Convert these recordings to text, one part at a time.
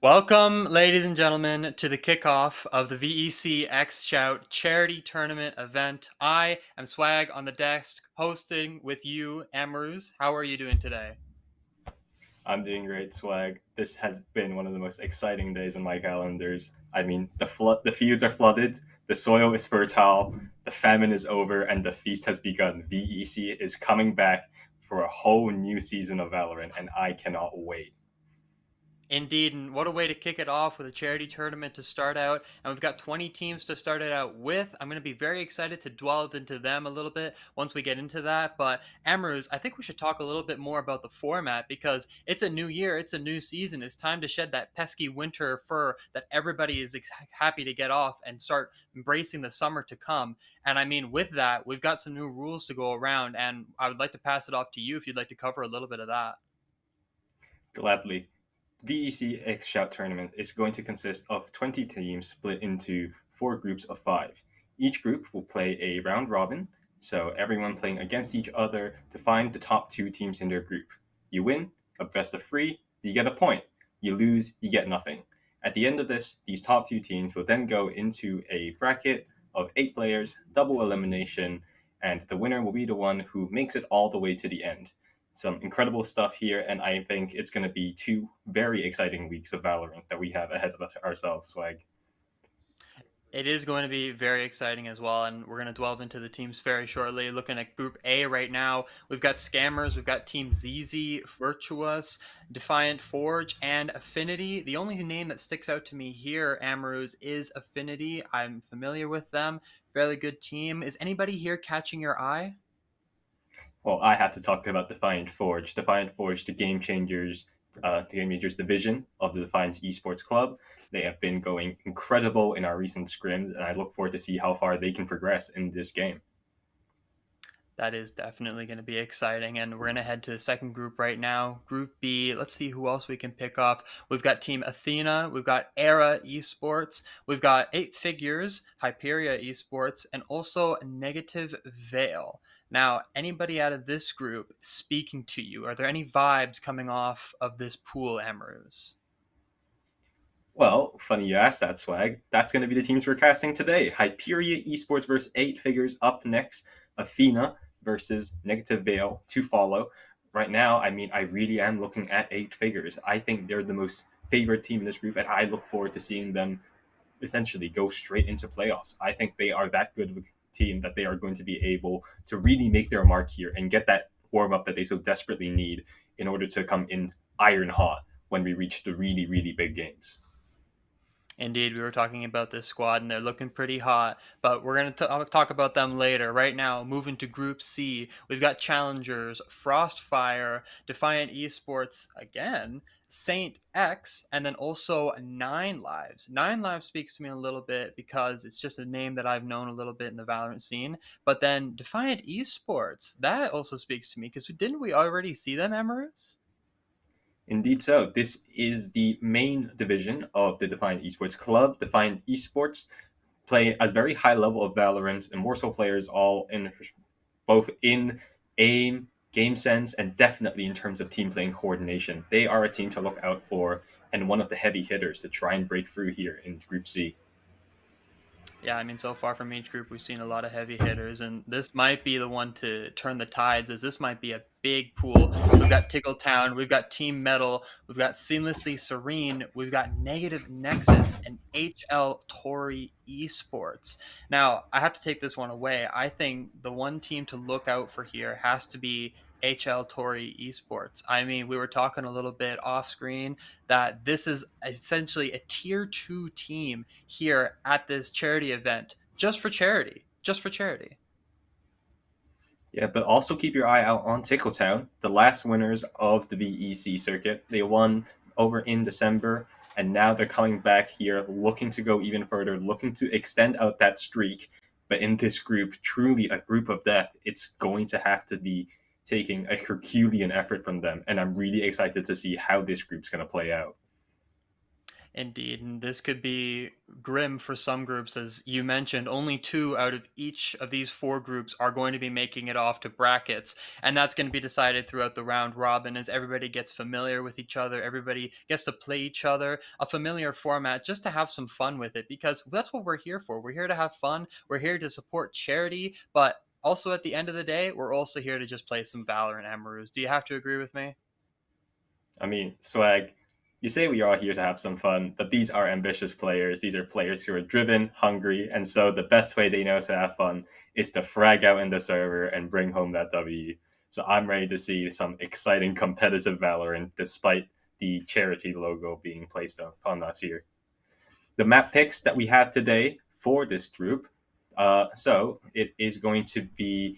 Welcome, ladies and gentlemen, to the kickoff of the VEC X Shout charity tournament event. I am Swag on the desk, hosting with you, Amruz. How are you doing today? I'm doing great, Swag. This has been one of the most exciting days in my calendars. I mean, the fields are flooded, the soil is fertile, the famine is over, and the feast has begun. VEC is coming back for a whole new season of Valorant, and I cannot wait. Indeed, and what a way to kick it off with a charity tournament to start out. And we've got 20 teams to start it out with. I'm going to be very excited to delve into them a little bit once we get into that. But Amruz, I think we should talk a little bit more about the format because it's a new year, it's a new season. It's time to shed that pesky winter fur that everybody is happy to get off and start embracing the summer to come. And I mean, with that, we've got some new rules to go around. And I would like to pass it off to you if you'd like to cover a little bit of that. Gladly. VEC X Shout Tournament is going to consist of 20 teams split into four groups of five. Each group will play a round robin, so everyone playing against each other to find the top two teams in their group. You win, a best of three, you get a point. You lose, you get nothing. At the end of this, these top two teams will then go into a bracket of 8 players, double elimination, and the winner will be the one who makes it all the way to the end. Some incredible stuff here, and I think it's going to be two very exciting weeks of Valorant that we have ahead of us ourselves, Swag. It is going to be very exciting as well, and we're going to delve into the teams very shortly. Looking at Group A right now, we've got Scammers, we've got Team ZZ, Virtuous, Defiant Forge, and Affinity. The only name that sticks out to me here, Amarouz, is Affinity. I'm familiar with them. Fairly good team. Is anybody here catching your eye? Well, I have to talk about Defiant Forge. Defiant Forge, the Game Changers division of the Defiance Esports Club. They have been going incredible in our recent scrims, and I look forward to see how far they can progress in this game. That is definitely going to be exciting. And we're going to head to the second group right now. Group B, let's see who else we can pick up. We've got Team Athena, we've got Era Esports, we've got Eight Figures, Hyperia Esports, and also Negative Veil. Now, anybody out of this group speaking to you? Are there any vibes coming off of this pool, Amarouz? Well, funny you asked that, Swag. That's going to be the teams we're casting today. Hyperia Esports versus 8 Figures up next. Athena versus Negative Veil to follow. Right now, I mean, I really am looking at 8 Figures. I think they're the most favorite team in this group, and I look forward to seeing them essentially go straight into playoffs. I think they are that good of a team that they are going to be able to really make their mark here and get that warm up that they so desperately need in order to come in iron hot when we reach the really, really big games. Indeed, we were talking about this squad and they're looking pretty hot, but we're going to talk about them later. Right now, moving to Group C, we've got Challengers, Frostfire, Defiant Esports again, Saint X, and then also Nine Lives. Nine Lives speaks to me a little bit because it's just a name that I've known a little bit in the Valorant scene. But then Defiant Esports, that also speaks to me because didn't we already see them, Emerus? Indeed, so this is the main division of the Defiant Esports Club. Defiant Esports play a very high level of Valorant, and more so players all in both in aim, game sense, and definitely in terms of team playing coordination. They are a team to look out for and one of the heavy hitters to try and break through here in Group C. Yeah, I mean, so far from each group, we've seen a lot of heavy hitters, and this might be the one to turn the tides, as this might be a big pool. We've got Tickletown, we've got Team Metal, we've got Seamlessly Serene, we've got Negative Nexus, and HL Tory Esports. Now, I have to take this one away. I think the one team to look out for here has to be HL Tory Esports. I mean, we were talking a little bit off screen that this is essentially a tier two team here at this charity event just for charity. Just for charity. Yeah, but also keep your eye out on Tickletown, the last winners of the VEC circuit. They won over in December, and now they're coming back here looking to go even further, looking to extend out that streak. But in this group, truly a group of death, it's going to have to be taking a Herculean effort from them. And I'm really excited to see how this group's going to play out. Indeed, and this could be grim for some groups. As you mentioned, only two out of each of these four groups are going to be making it off to brackets, and that's going to be decided throughout the round robin as everybody gets familiar with each other, everybody gets to play each other, a familiar format just to have some fun with it, because that's what we're here for. We're here to have fun, we're here to support charity, but also at the end of the day, we're also here to just play some Valorant, Amaroos. Do you have to agree with me? I mean, Swag, you say we are here to have some fun, but these are ambitious players. These are players who are driven, hungry, and so the best way they know to have fun is to frag out in the server and bring home that W. So I'm ready to see some exciting competitive Valorant despite the charity logo being placed upon us here. The map picks that we have today for this group. So it is going to be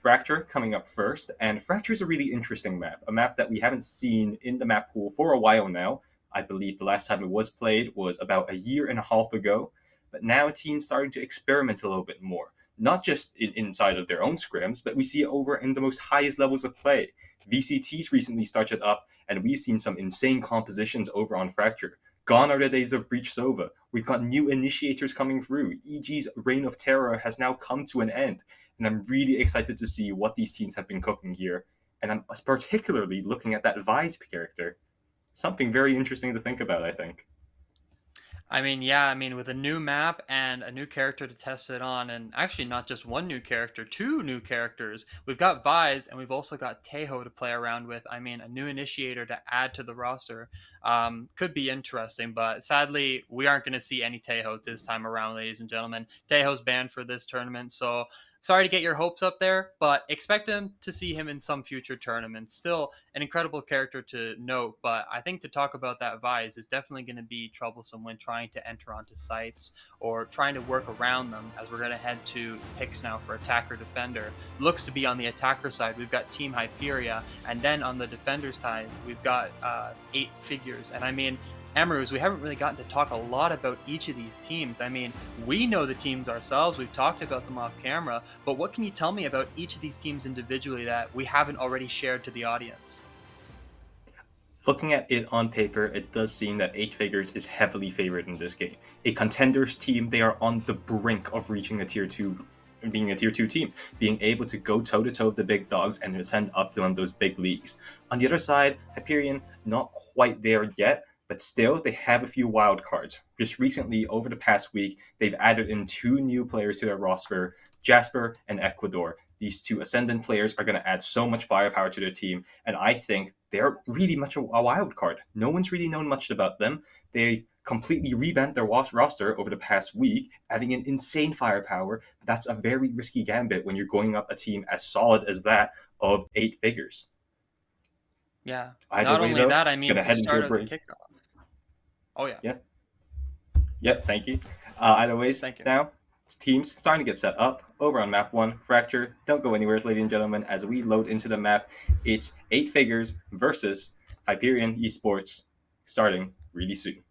Fracture coming up first, and Fracture is a really interesting map, a map that we haven't seen in the map pool for a while now. I believe the last time it was played was about a year and a half ago, but now teams starting to experiment a little bit more, not just inside of their own scrims, but we see it over in the most highest levels of play. VCTs recently started up, and we've seen some insane compositions over on Fracture. Gone are the days of Breach Sova. We've got new initiators coming through. EG's Reign of Terror has now come to an end, and I'm really excited to see what these teams have been cooking here. And I'm particularly looking at that Vise character. Something very interesting to think about, I think. I mean, yeah, I mean, with a new map and a new character to test it on, and actually not just one new character, two new characters. We've got Vise and we've also got Tejo to play around with. I mean, a new initiator to add to the roster could be interesting, but sadly, we aren't going to see any Tejo this time around, ladies and gentlemen. Tejo's banned for this tournament, so sorry to get your hopes up there, but expect him to see him in some future tournaments. Still an incredible character to note, but I think to talk about that Vise is definitely going to be troublesome when trying to enter onto sites or trying to work around them, as we're going to head to picks now for attacker defender. Looks to be on the attacker side, we've got Team Hyperia, and then on the defender's side, we've got 8 figures. And I mean, Amaroos, we haven't really gotten to talk a lot about each of these teams. I mean, we know the teams ourselves, we've talked about them off camera, but what can you tell me about each of these teams individually that we haven't already shared to the audience? Looking at it on paper, it does seem that 8 Figures is heavily favored in this game. A contenders team, they are on the brink of reaching a tier 2, being a tier 2 team, being able to go toe to toe with the big dogs and ascend up to those big leagues. On the other side, Hyperion, not quite there yet, but still, they have a few wild cards. Just recently, over the past week, they've added in 2 new players to their roster, Jasper and Ecuador. These 2 Ascendant players are going to add so much firepower to their team, and I think they're really much a wild card. No one's really known much about them. They completely revamped their roster over the past week, adding in insane firepower. That's a very risky gambit when you're going up a team as solid as that of 8 Figures. Yeah. Either Not way, only though, that, I mean, gonna to head into start a out the break. kickoff. Oh, yeah. Yeah. Yep, thank you. Either ways, Thank you. now, teams starting to get set up over on map 1, Fracture. Don't go anywhere, ladies and gentlemen, as we load into the map. It's 8 Figures versus Hyperion Esports, starting really soon.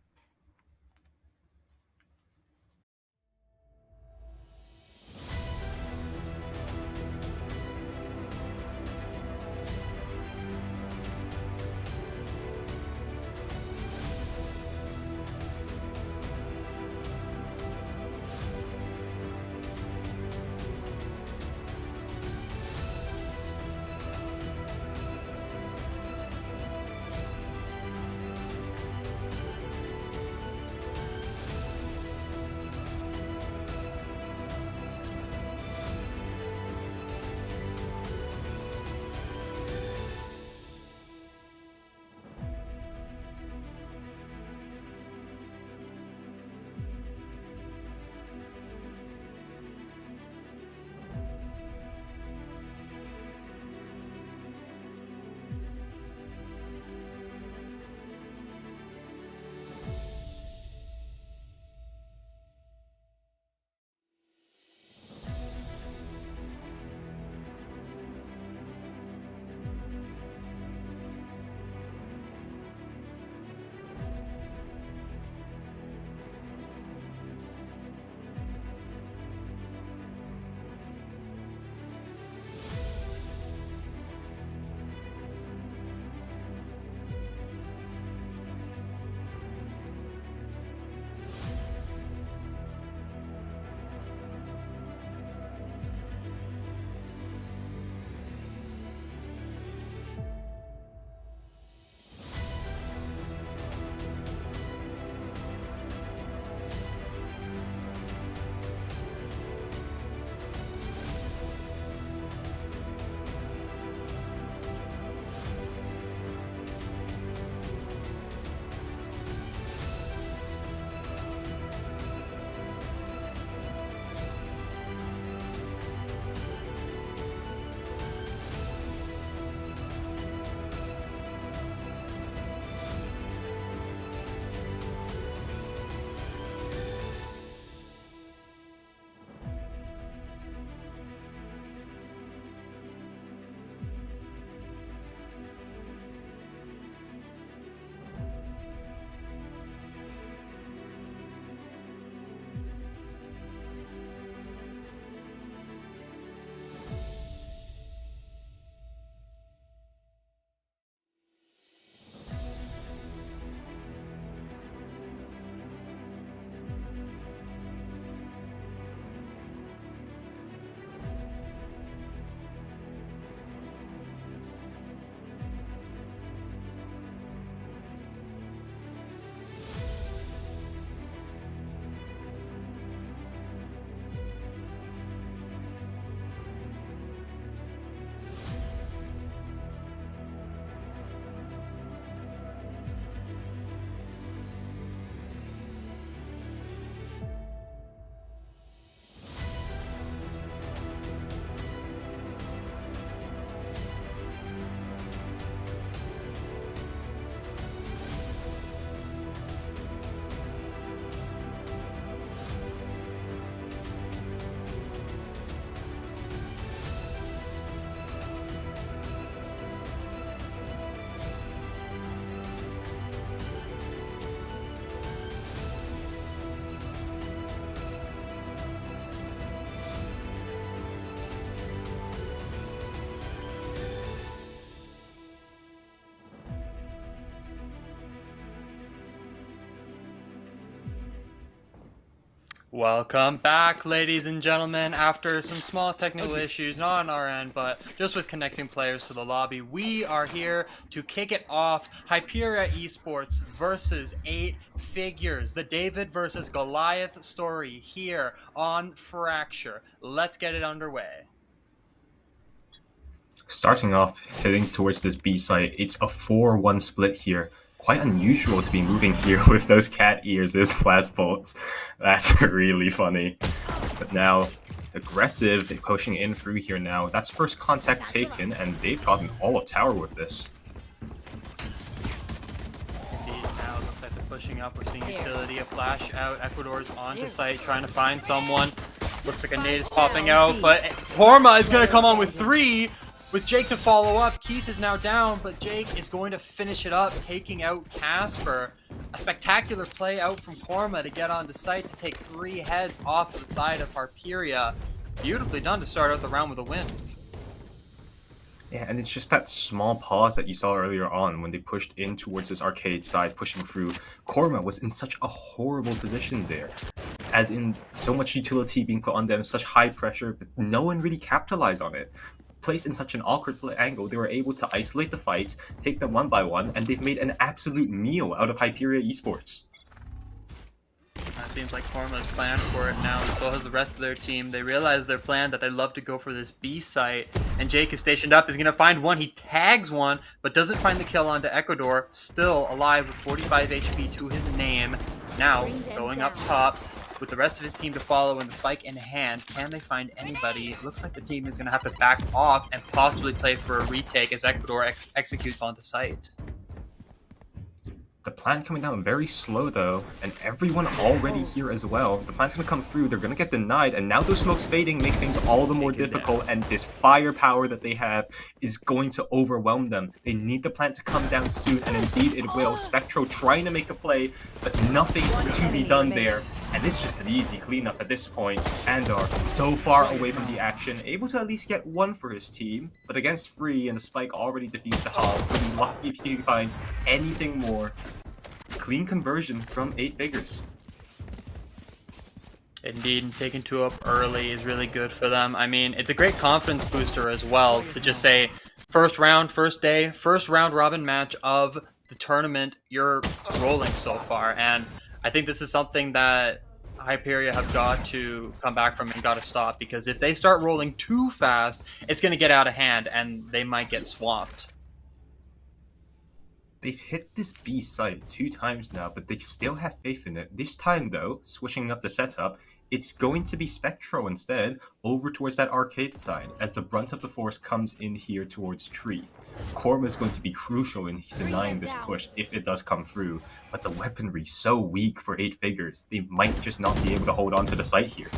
Welcome back, ladies and gentlemen. After some small technical issues, not on our end, but just with connecting players to the lobby, we are here to kick it off. Hyperia Esports versus 8Figures. The David versus Goliath story here on Fracture. Let's get it underway. Starting off, heading towards this B site, it's a 4-1 split here. Quite unusual to be moving here with those cat ears as blast bolts. That's really funny. But now, aggressive pushing in through here now. That's first contact taken, and they've gotten all of tower with this. Indeed, now it looks like they're pushing up. We're seeing utility, a flash out. Ecuador's onto site, trying to find someone. Looks like a nade is popping out, but Korma is going to come on with 3. With Jake to follow up, Keith is now down, but Jake is going to finish it up, taking out Casper. A spectacular play out from Korma to get onto site to take 3 heads off the side of Hyperia. Beautifully done to start out the round with a win. Yeah, and it's just that small pause that you saw earlier on when they pushed in towards this arcade side, pushing through. Korma was in such a horrible position there. As in, so much utility being put on them, such high pressure, but no one really capitalized on it. Placed in such an awkward angle, they were able to isolate the fights, take them one by one, and they've made an absolute meal out of Hyperia Esports. It seems like Korma's planned for it now, and so has the rest of their team. They realize their plan, that they love to go for this B site, and Jake is stationed up, is going to find one. He tags one, but doesn't find the kill onto Ecuador. Still alive with 45 HP to his name. Now, going up top, with the rest of his team to follow and the spike in hand, can they find anybody? It looks like the team is going to have to back off and possibly play for a retake as Ecuador executes onto site. The plant coming down very slow though, and everyone already here as well. The plant's gonna come through, they're gonna get denied, and now those smokes fading make things all the more difficult, and this firepower that they have is going to overwhelm them. They need the plant to come down soon, and indeed it will. Spectro trying to make a play, but nothing to be done there. And it's just an easy cleanup at this point. Andar, so far away from the action, able to at least get 1 for his team, but against Free and the spike already defused the hull. He'll be lucky if he can find anything more. Clean conversion from 8Figures. Indeed, and taking 2 up early is really good for them. I mean, it's a great confidence booster as well to just say, first round, first day, first round robin match of the tournament, you're rolling so far. And I think this is something that Hyperia have got to come back from and got to stop, because if they start rolling too fast, it's going to get out of hand and they might get swamped. They've hit this B site 2 times now, but they still have faith in it. This time though, switching up the setup, it's going to be Spectro instead, over towards that arcade side, as the brunt of the force comes in here towards Tree. Korma is going to be crucial in denying this push if it does come through, but the weaponry so weak for 8Figures, they might just not be able to hold on to the site here.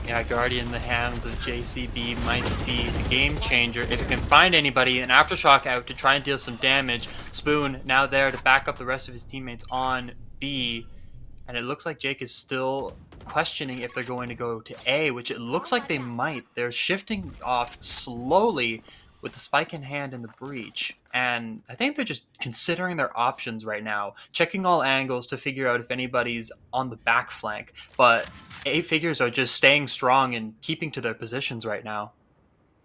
Yeah, Guardian in the hands of JCB might be the game changer if it can find anybody. An Aftershock out to try and deal some damage. Spoon now there to back up the rest of his teammates on B. And it looks like Jake is still questioning if they're going to go to A, which it looks like they might. They're shifting off slowly with the spike in hand in the breach. And I think they're just considering their options right now, checking all angles to figure out if anybody's on the back flank. But 8Figures are just staying strong and keeping to their positions right now.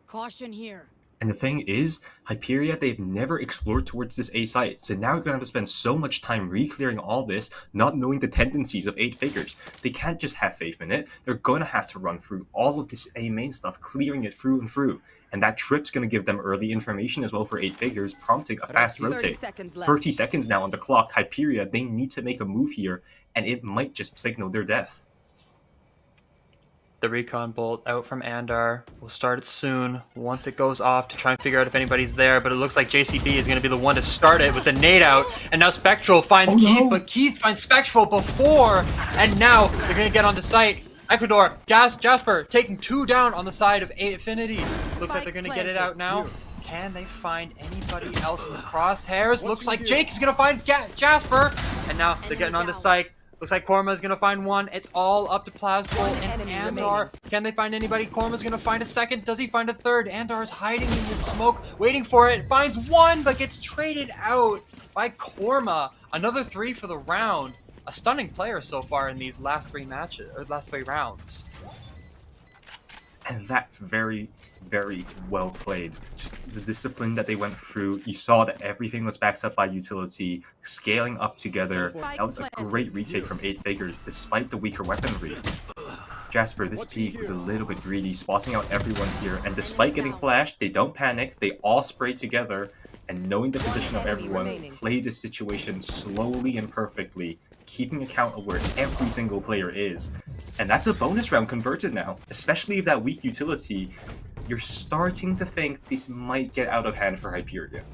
Caution here. And the thing is, Hyperia, they've never explored towards this A site, so now you're going to have to spend so much time re-clearing all this, not knowing the tendencies of 8Figures. They can't just have faith in it, they're going to have to run through all of this A main stuff, clearing it through and through. And that trip's going to give them early information as well for 8Figures, prompting a fast rotate. 30 seconds now on the clock. Hyperia, they need to make a move here, and it might just signal their death. The recon bolt out from Andar. We'll start it soon once it goes off to try and figure out if anybody's there, but it looks like JCB is going to be the one to start it with the nade out, and now Spectral finds Keith, but Keith finds Spectral before, and now they're going to get onto site. Ecuador, Jasper taking 2 down on the side of 8 Affinity. Looks like they're going to get it out now. Can they find anybody else in the crosshairs? Looks like Jake is going to find Jasper, and now they're getting onto site. Looks like Korma is going to find one. It's all up to Plasbolt and Andar. Can they find anybody? Korma's going to find a second. Does he find a third? Andar is hiding in the smoke, waiting for it. Finds one, but gets traded out by Korma. Another 3 for the round. a stunning player so far in these last 3 matches, or last 3 rounds. And that's very, very well played. Just the discipline that they went through. You saw that everything was backed up by utility, scaling up together. That was a great retake from 8 figures, despite the weaker weaponry. Jasper, this peak was a little bit greedy, spotting out everyone here, and despite getting flashed, they don't panic, they all spray together, and knowing the position of everyone, play this situation slowly and perfectly, keeping account of where every single player is. And that's a bonus round converted now, especially if that weak utility, you're starting to think this might get out of hand for Hyperion.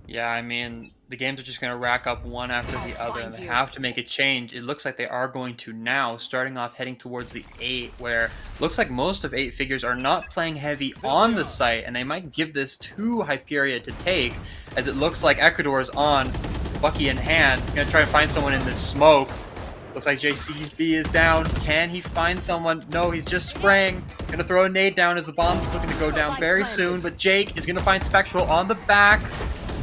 Yeah, I mean, the games are just going to rack up one after the other, and they have to make a change. It looks like they are going to now, starting off heading towards the 8, where it looks like most of 8 figures are not playing heavy on the site, and they might give this to Hyperia to take, as it looks like Ecuador is on, Bucky in hand, going to try and find someone in this smoke. Looks like JCB is down. Can he find someone? No, he's just spraying. Gonna throw a nade down as the bomb is looking to go down very soon, but Jake is gonna find Spectral on the back.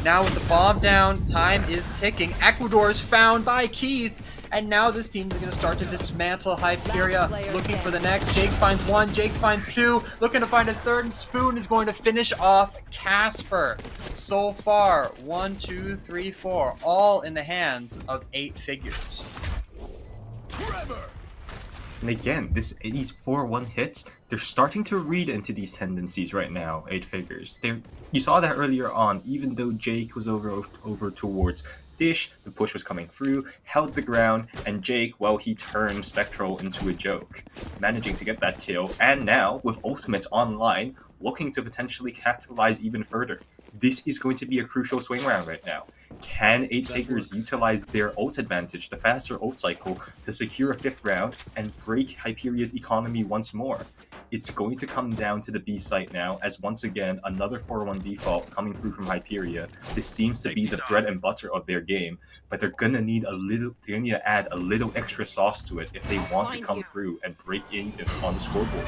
Now with the bomb down, time is ticking. Ecuador is found by Keith, and now this team is going to start to dismantle Hyperia. Looking for the next. Jake finds 1, Jake finds 2, looking to find a 3rd, and Spoon is going to finish off Casper. So far, 1, 2, 3, 4, all in the hands of 8 figures. And again, these 4-1 hits, they're starting to read into these tendencies right now, 8 figures. You saw that earlier on, even though Jake was over towards Dish, the push was coming through, held the ground, and Jake, well, he turned Spectral into a joke, managing to get that kill, and now, with ultimates online, looking to potentially capitalize even further. This is going to be a crucial swing round right now. Can 8 figures utilize their ult advantage, the faster ult cycle, to secure a 5th round and break Hyperia's economy once more? It's going to come down to the B site now, as once again, another 4-1 default coming through from Hyperia. This seems to be the bread and butter of their game, but they're gonna need to add a little extra sauce to it if they want to come through and break in on the scoreboard.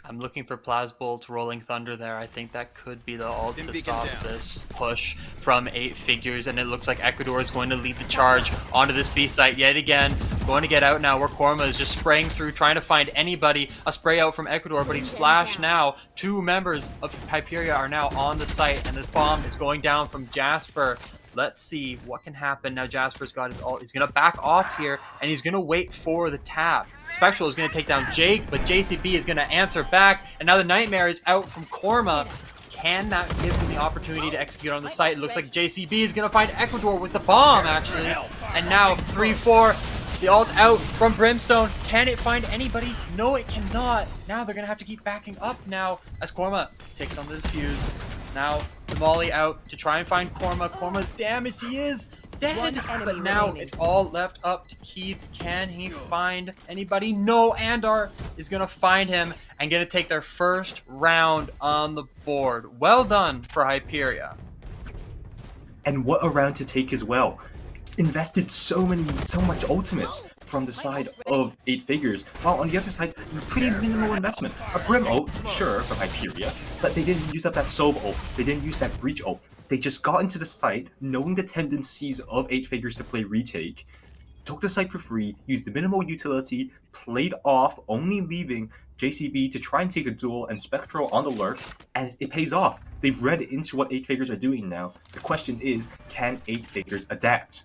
I'm looking for Plasbolt, Rolling Thunder there. I think that could be the ult to stop this push from 8 figures, and it looks like Ecuador is going to lead the charge onto this B site yet again. Going to get out now, where Korma is just spraying through, trying to find anybody. A spray out from Ecuador, but he's flashed now. 2 members of Hyperia are now on the site, and the bomb is going down from Jasper. Let's see what can happen. Now Jasper's got his ult. He's going to back off here, and he's going to wait for the tap. Spectral is going to take down Jake, but JCB is going to answer back, and now the Nightmare is out from Korma. Can that give him the opportunity to execute on the site? It looks like JCB is going to find Ecuador with the bomb, actually. And now 3-4, the ult out from Brimstone. Can it find anybody? No, it cannot. Now they're going to have to keep backing up now as Korma takes on the defuse. Now the Molly out to try and find Korma. Korma's damaged. He is dead. But now it's all left up to Keith. Can he find anybody? No, Andar is going to find him and going to take their first round on the board. Well done for Hyperia. And what a round to take as well. Invested so much ultimates from the side of 8 figures, while on the other side, pretty minimal investment. A Brim ult, sure, from Hyperia, but they didn't use up that Sov ult, they didn't use that Breach ult. They just got into the site, knowing the tendencies of 8 figures to play retake, took the site for free, used the minimal utility, played off, only leaving JCB to try and take a duel and Spectral on the lurk, and it pays off. They've read into what 8 figures are doing now. The question is, can 8 figures adapt?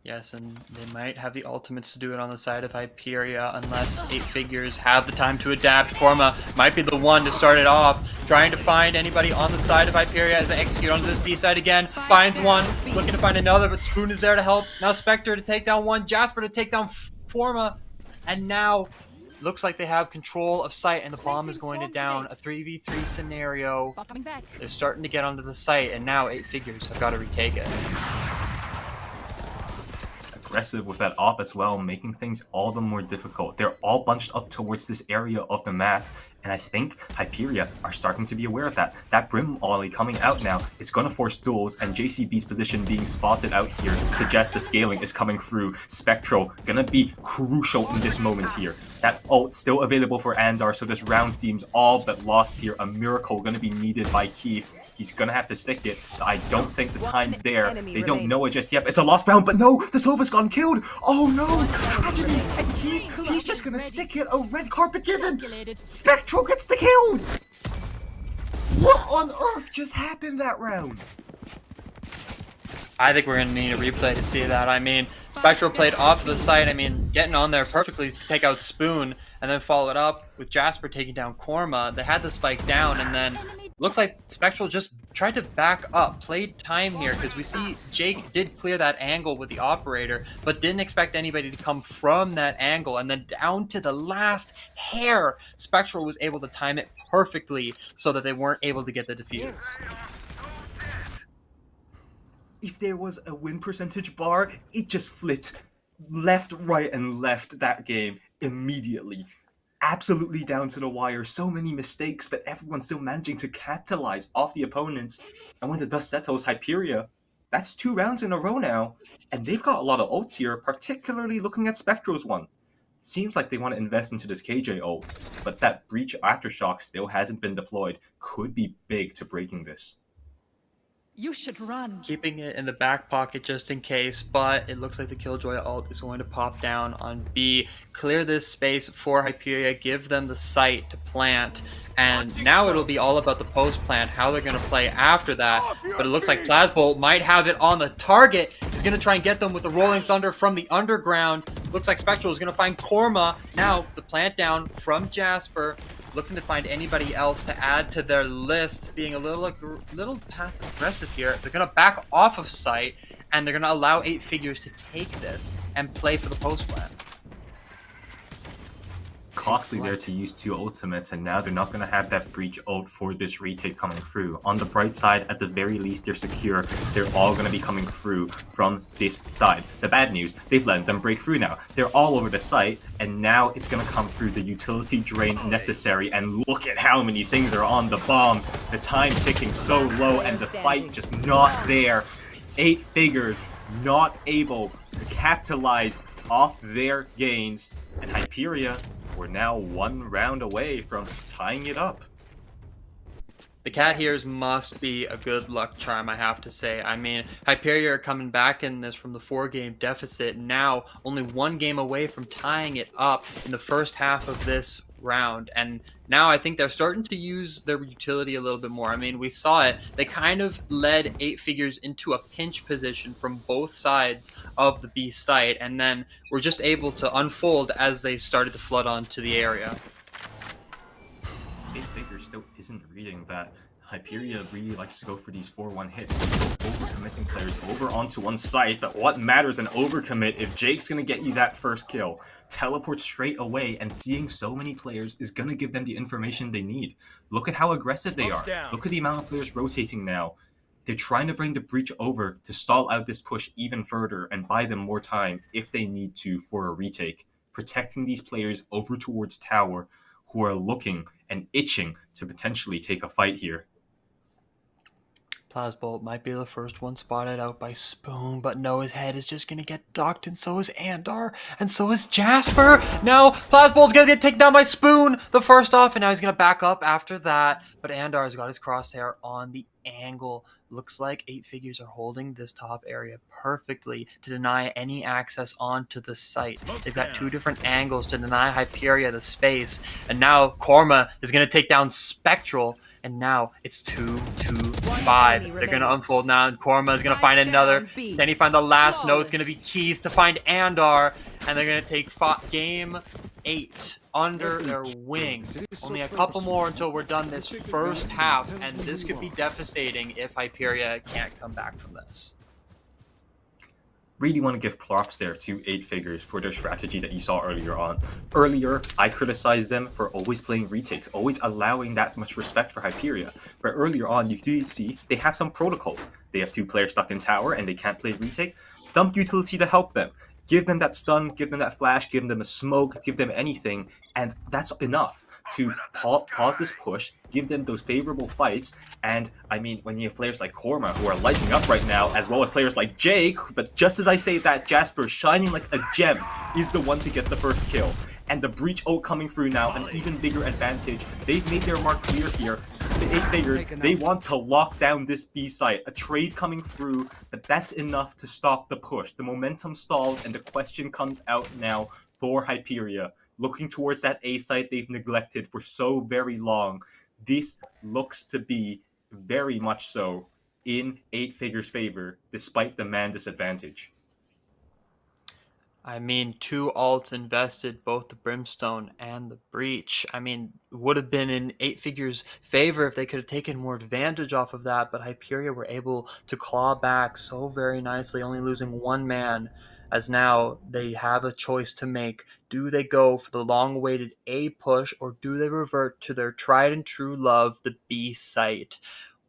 Yes, and they might have the ultimates to do it on the side of Hyperia unless 8 figures have the time to adapt. Korma might be the one to start it off, trying to find anybody on the side of Hyperia as they execute onto this B side again. Finds one, looking to find another, but Spoon is there to help. Now Spectre to take down one, Jasper to take down Korma, and now looks like they have control of site, and the bomb is going to down. A 3v3 scenario. They're starting to get onto the site, and now 8 figures have got to retake it. Aggressive with that op as well, making things all the more difficult. They're all bunched up towards this area of the map, and I think Hyperia are starting to be aware of that. That Brim Ollie coming out now, it's going to force duels, and JCB's position being spotted out here suggests the scaling is coming through. Spectral gonna be crucial in this moment here. That ult still available for Andar, so this round seems all but lost here. A miracle gonna be needed by Keith. He's gonna have to stick it. I don't think the time's there. enemy They don't remaining. know it just yet. It's a lost round, but no, the Sova's gone killed. Oh no, tragedy. And he's just gonna stick it. A red carpet given. Spectral gets the kills. What on earth just happened that round? I think we're going to need a replay to see that. I mean, Spectral played off of the site. I mean, getting on there perfectly to take out Spoon and then follow it up with Jasper taking down Korma. They had the spike down, and then looks like Spectral just tried to back up, played time here, because we see Jake did clear that angle with the operator, but didn't expect anybody to come from that angle. And then down to the last hair, Spectral was able to time it perfectly so that they weren't able to get the defuse. If there was a win percentage bar, it just flipped left, right, and left that game immediately. Absolutely down to the wire. So many mistakes, but everyone's still managing to capitalize off the opponents. And when the dust settles, Hyperia, that's 2 rounds in a row now. And they've got a lot of ults here, particularly looking at Spectral's one. Seems like they want to invest into this KJ ult, but that Breach Aftershock still hasn't been deployed. Could be big to breaking this. You should run. Keeping it in the back pocket just in case, but it looks like the Killjoy ult is going to pop down on B. Clear this space for Hyperia, give them the site to plant, and now it'll be all about the post plant, how they're going to play after that. But it looks like Plasbolt might have it on the target. He's going to try and get them with the Rolling Thunder from the underground. Looks like Spectral is going to find Korma. Now the plant down from Jasper. Looking to find anybody else to add to their list, being a little passive aggressive here. They're going to back off of site, and they're going to allow 8 Figures to take this and play for the post plan. Costly there to use 2 ultimates, and now they're not going to have that breach ult for this retake coming through. On the bright side, at the very least, they're secure. They're all going to be coming through from this side. The bad news, they've let them break through now. They're all over the site, and now it's going to come through the utility drain necessary. And look at how many things are on the bomb. The time ticking so low, and the fight just not there. 8 Figures not able to capitalize off their gains, and Hyperia, we're now 1 round away from tying it up. The cat here's must be a good luck charm, I have to say. I mean, Hyperia are coming back in this from the 4-game deficit, now only 1 game away from tying it up in the first half of this round. And now I think they're starting to use their utility a little bit more. I mean, we saw it. They kind of led 8 Figures into a pinch position from both sides of the B site, and then were just able to unfold as they started to flood onto the area. 8 Figures still isn't reading that Hyperia really likes to go for these 4-1 hits, overcommitting players over onto one side, but what matters an overcommit if Jake's gonna get you that first kill? Teleport straight away, and seeing so many players is gonna give them the information they need. Look at how aggressive they are. Look at the amount of players rotating now. They're trying to bring the breach over to stall out this push even further and buy them more time if they need to for a retake, protecting these players over towards tower who are looking and itching to potentially take a fight here. Plasbolt might be the first one spotted out by Spoon, but no, his head is just going to get docked, and so is Andar, and so is Jasper. Now, Plasbolt's going to get taken down by Spoon, the first off, and now he's going to back up after that, but Andar's got his crosshair on the angle. Looks like 8 Figures are holding this top area perfectly to deny any access onto the site. They've got 2 different angles to deny Hyperia the space, and now Korma is going to take down Spectral, and now it's 2-5. They're going to unfold now, and Korma is going to find another. Then he find the last note. It's going to be keys to find Andar, and they're going to take game 8 under their wing. Only a couple more until we're done this first half, and this could be devastating if Hyperia can't come back from this. Really want to give props there to 8 Figures for their strategy that you saw earlier on. Earlier, I criticized them for always playing retakes, always allowing that much respect for Hyperia. But earlier on, you do see they have some protocols. They have 2 players stuck in tower and they can't play retake. Dump utility to help them. Give them that stun, give them that flash, give them a smoke, give them anything, and that's enough to pause this push, give them those favorable fights. And I mean, when you have players like Korma who are lighting up right now, as well as players like Jake, but just as I say that, Jasper, shining like a gem, is the one to get the first kill. and the breach ult coming through now, an even bigger advantage. They've made their mark clear here. The 8 figures, they want to lock down this B site. A trade coming through, but that's enough to stop the push. The momentum stalled, and the question comes out now for Hyperia. Looking towards that A site they've neglected for so very long. This looks to be very much so in 8 figures' favor, despite the man disadvantage. I mean, 2 alts invested, both the Brimstone and the Breach. I mean, would have been in 8 figures' favor if they could have taken more advantage off of that, but Hyperia were able to claw back so very nicely, only losing 1 man, as now they have a choice to make. Do they go for the long-awaited A push, or do they revert to their tried and true love, the B site,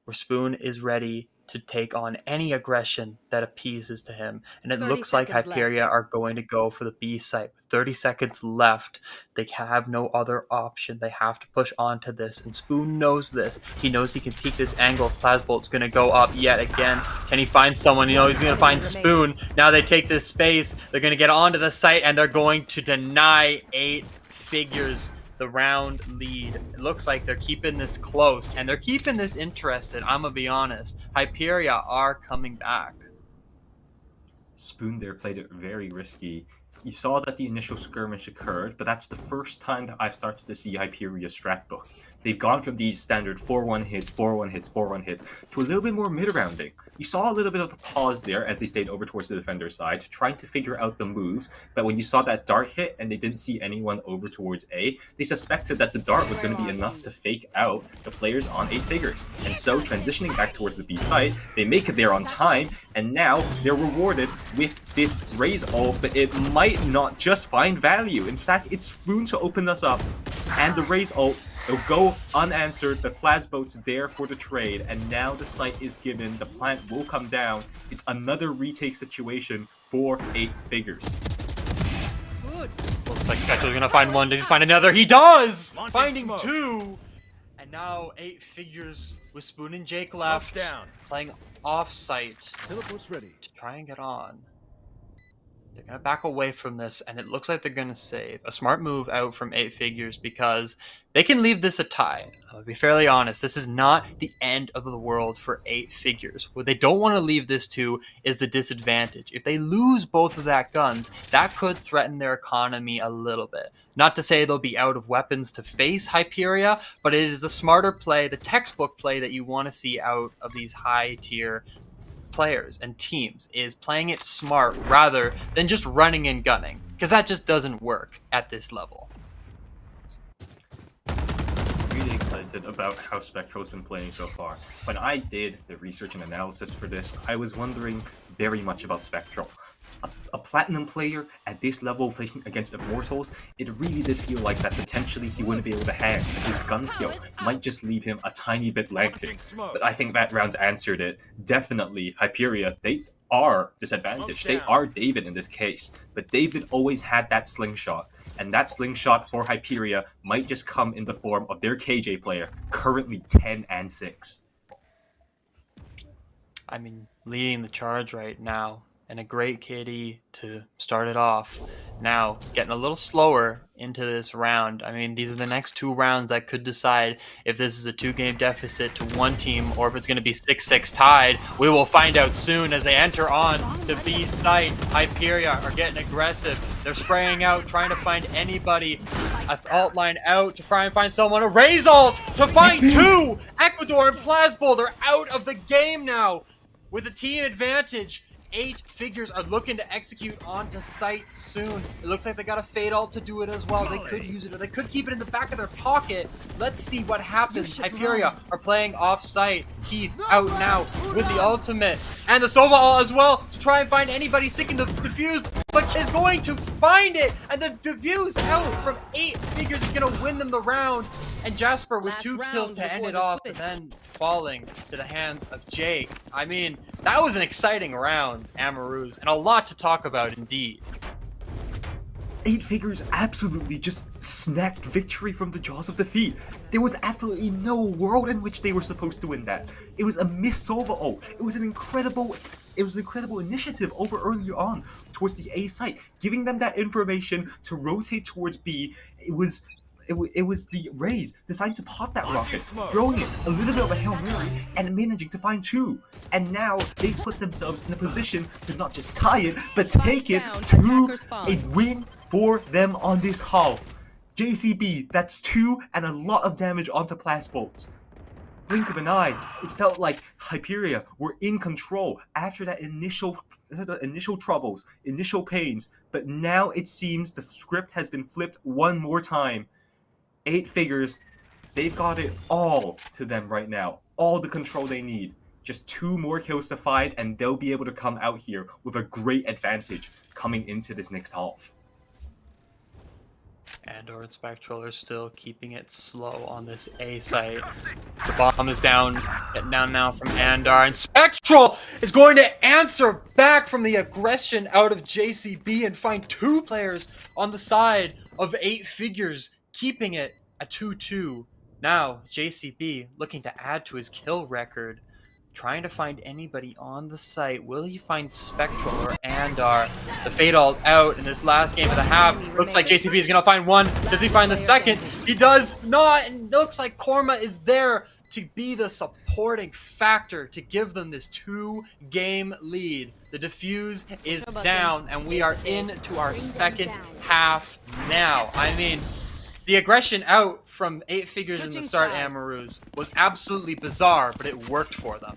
where Spoon is ready to take on any aggression that appeases to him? And it 30 looks like seconds Hyperia left. are going to go for the B site. With 30 seconds left, they have no other option. They have to push on to this, and Spoon knows this. He knows he can peek this angle. Plasbolt's going to go up yet again. Can he find someone? You know, he's going to find Spoon. Now they take this space. They're going to get onto the site, and they're going to deny 8 figures the round lead. It looks like they're keeping this close, and they're keeping this interested. I'm gonna be honest. Hyperia are coming back. Spoon there played it very risky. You saw that the initial skirmish occurred, but that's the first time that I've started to see Hyperia's strat book. They've gone from these standard 4-1 hits, 4-1 hits, 4-1 hits, to a little bit more mid-rounding. You saw a little bit of a pause there as they stayed over towards the defender side, trying to figure out the moves, but when you saw that dart hit and they didn't see anyone over towards A, they suspected that the dart was going to be enough to fake out the players on 8 figures. And so, transitioning back towards the B site, they make it there on time, and now they're rewarded with this raise ult, but it might not just find value. In fact, it's Spoon to open us up, and the raise ult, it'll go unanswered. The Plasboat's there for the trade, and now the site is given. The plant will come down. It's another retake situation for 8 figures. Good. Looks like VECtournaments gonna find one. Does he find another? He does! Finding 2! And now 8 figures with Spoon and Jake left, playing off-site Teleport's ready. to try and get on. They're going to back away from this, and it looks like they're going to save. A smart move out from 8 figures, because they can leave this a tie. I'll be fairly honest, this is not the end of the world for 8 figures. What they don't want to leave this to is the disadvantage. If they lose both of that guns, that could threaten their economy a little bit. Not to say they'll be out of weapons to face Hyperia, but it is a smarter play, the textbook play that you want to see out of these high-tier players and teams, is playing it smart rather than just running and gunning, because that just doesn't work at this level. Really excited about how Spectro's been playing so far. When I did the research and analysis for this, I was wondering very much about Spectro. A platinum player at this level playing against Immortals, it really did feel like that potentially he wouldn't be able to hang. His gun skill might just leave him a tiny bit lacking. But I think that round's answered it. Definitely, Hyperia, they are disadvantaged. They are David in this case. But David always had that slingshot. And that slingshot for Hyperia might just come in the form of their KJ player, currently 10 and 6. I mean, leading the charge right now, and a great KD to start it off. Now, getting a little slower into this round. I mean, these are the next 2 rounds that could decide if this is a 2-game deficit to one team or if it's going to be 6-6 tied. We will find out soon as they enter on to B site. Hyperia are getting aggressive. They're spraying out, trying to find anybody. A alt line out to try and find someone. A raise alt to find 2! Ecuador and Plasbolt are out of the game now with a team advantage. 8 figures are looking to execute onto site soon. It looks like they got a fade ult to do it as well. They could use it, or they could keep it in the back of their pocket. Let's see what happens. Hyperia are playing off site. Keith out now with the ultimate. And the Sova ult as well to try and find anybody seeking the defuse, but is going to find it. And the defuse out from 8 figures is going to win them the round. And Jasper with 2 kills to end it off, and then falling to the hands of Jake. I mean, that was an exciting round, Amarouz, and a lot to talk about indeed. Eight Figures absolutely just snatched victory from the jaws of defeat. There was absolutely no world in which they were supposed to win that. It was a missed overall. It was an incredible initiative over earlier on towards the A site, giving them that information to rotate towards B. It was the Rays deciding to pop that rocket, throwing it a little bit of a Hail Mary, and managing to find two. And now they've put themselves in a position to not just tie it, but take it to a win for them on this half. JCB, that's 2 and a lot of damage onto Blast Bolts. Blink of an eye, it felt like Hyperia were in control after that initial troubles, initial pains, but now it seems the script has been flipped one more time. Eight Figures, they've got it all to them right now, all the control they need. Just 2 more kills to find, and they'll be able to come out here with a great advantage coming into this next half. Andor and Spectral are still keeping it slow on this A site. The bomb is down now from Andar, and Spectral is going to answer back from the aggression out of JCB and find 2 players on the side of Eight Figures, keeping it at 2-2. Now, JCB looking to add to his kill record, trying to find anybody on the site. Will he find Spectral or Andar? The Fatal out in this last game of the half. Looks like JCB is going to find one. Does he find the second? He does not. And looks like Korma is there to be the supporting factor to give them this 2-game lead. The defuse is down, and we are into our second half now. I mean, the aggression out from Eight Figures in the start, Amarouz, was absolutely bizarre, but it worked for them.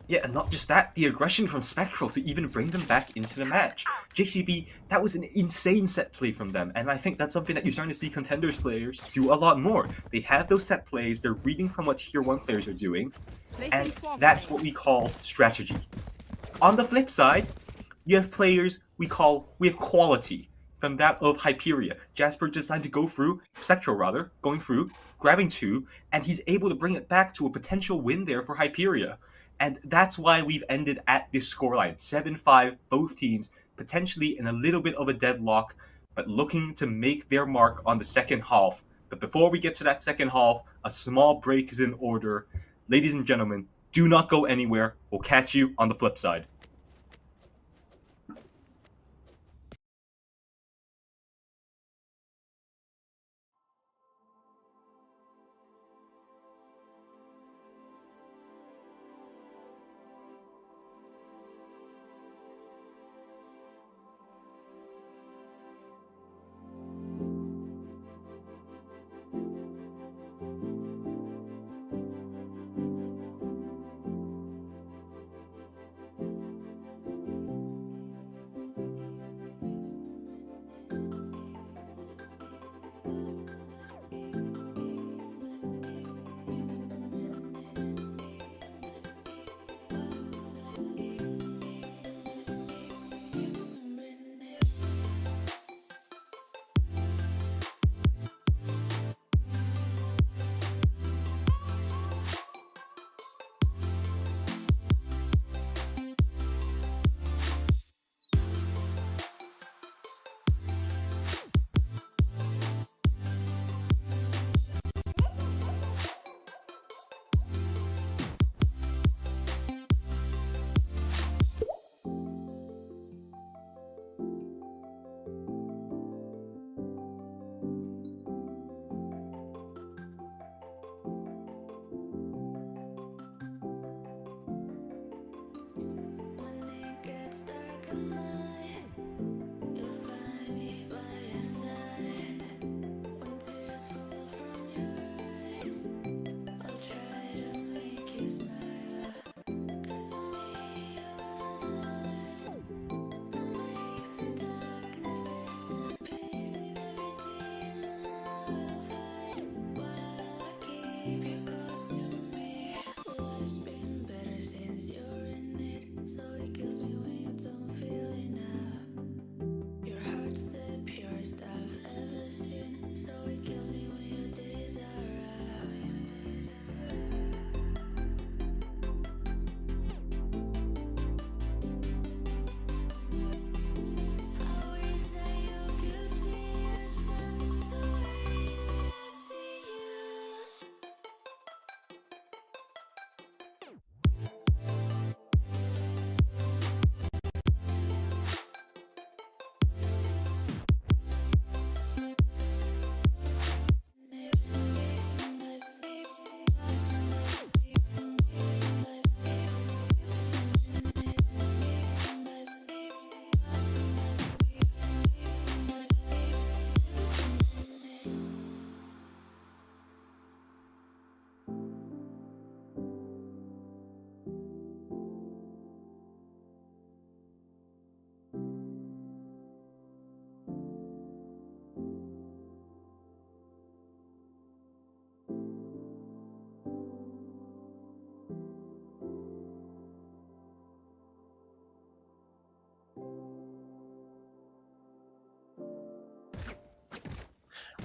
Yeah, and not just that, the aggression from Spectral to even bring them back into the match. JCB, that was an insane set play from them, and I think that's something that you're starting to see Contenders players do a lot more. They have those set plays, they're reading from what Tier 1 players are doing, and that's what we call strategy. On the flip side, you have players we have quality. From that of Hyperia. Jasper decided to go through, Spectral rather, going through, grabbing 2, and he's able to bring it back to a potential win there for Hyperia. And that's why we've ended at this scoreline, 7-5, both teams, potentially in a little bit of a deadlock, but looking to make their mark on the second half. But before we get to that second half, a small break is in order. Ladies and gentlemen, do not go anywhere. We'll catch you on the flip side.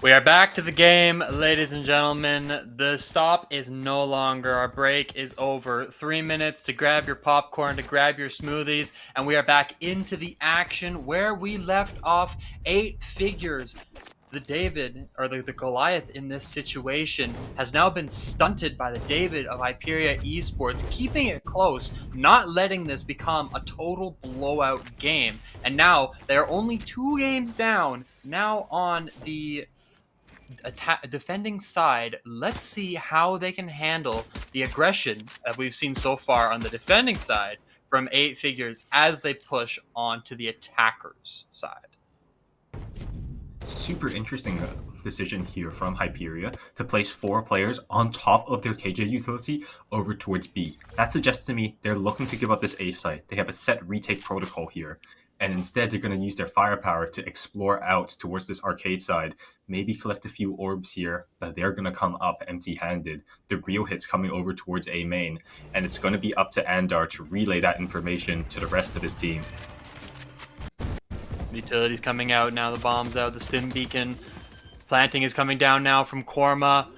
We are back to the game, ladies and gentlemen. The stop is no longer. Our break is over. 3 minutes to grab your popcorn, to grab your smoothies, and we are back into the action where we left off. 8 figures. The David, or the Goliath in this situation, has now been stunted by the David of Hyperia Esports, keeping it close, not letting this become a total blowout game. And now they are only 2 games down, now on the defending side. Let's see how they can handle the aggression that we've seen so far on the defending side from 8 figures as they push on to the attackers side. Super interesting decision here from Hyperia to place 4 players on top of their KJ utility over towards B. That suggests to me they're looking to give up this A site. They have a set retake protocol here, and instead they're going to use their firepower to explore out towards this arcade side, maybe collect a few orbs here, but they're going to come up empty-handed. The real hit's coming over towards A main, and it's going to be up to Andar to relay that information to the rest of his team. Utilities coming out now, the bomb's out, the stim beacon. Planting is coming down now from Korma.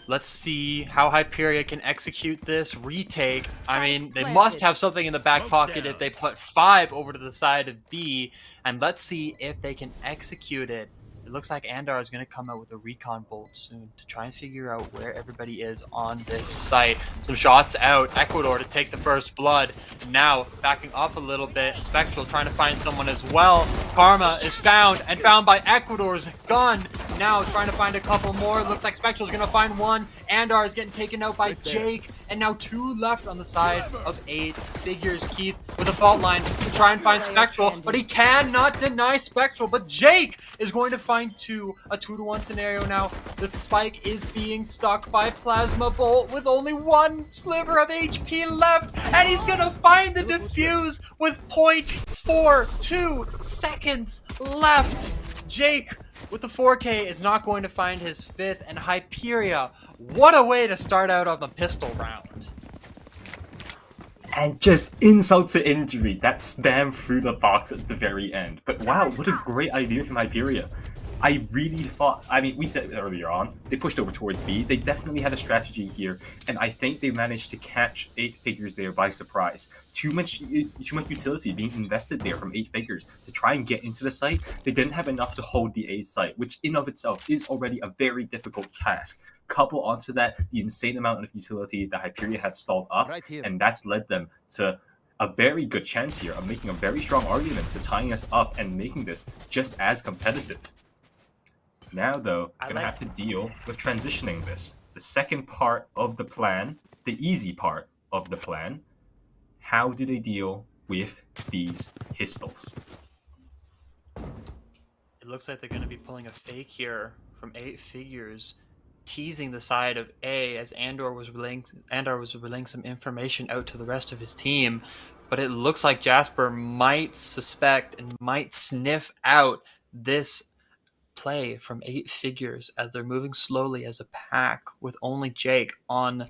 Let's see how Hyperia can execute this retake. I mean, they must have something in the back pocket if they put 5 over to the side of B. And let's see if they can execute it. It looks like Andar is going to come out with a recon bolt soon to try and figure out where everybody is on this site. Some shots out. Ecuador to take the first blood. Now, backing up a little bit. Spectral trying to find someone as well. Karma is found, and found by Ecuador's gun. Now trying to find a couple more. Looks like Spectral's going to find one. Andar is getting taken out by Jake. And now 2 left on the side of 8 figures. Keith with a fault line to try and find Spectral, but he cannot deny Spectral. But Jake is going to find 2. A 2-to-1 scenario now. The spike is being stuck by Plasma Bolt with only 1 sliver of HP left. And he's going to find the defuse with 0.42 seconds left. Jake with the 4K is not going to find his 5th, and Hyperia, what a way to start out on the pistol round. And just insult to injury, that spam through the box at the very end. But wow, what a great idea from Hyperia. I really thought, I mean, we said earlier on, they pushed over towards B. They definitely had a strategy here, and I think they managed to catch 8 figures there by surprise. Too much utility being invested there from 8 figures to try and get into the site. They didn't have enough to hold the A site, which in of itself is already a very difficult task. Couple onto that the insane amount of utility that Hyperia had stalled up, and that's led them to a very good chance here of making a very strong argument to tying us up and making this just as competitive. Now, though, going to have to deal with transitioning this. The second part of the plan, the easy part of the plan, how do they deal with these pistols? It looks like they're going to be pulling a fake here from 8 figures, teasing the side of A as Andar was relaying some information out to the rest of his team. But it looks like Jasper might suspect and might sniff out this play from 8 figures as they're moving slowly as a pack with only Jake on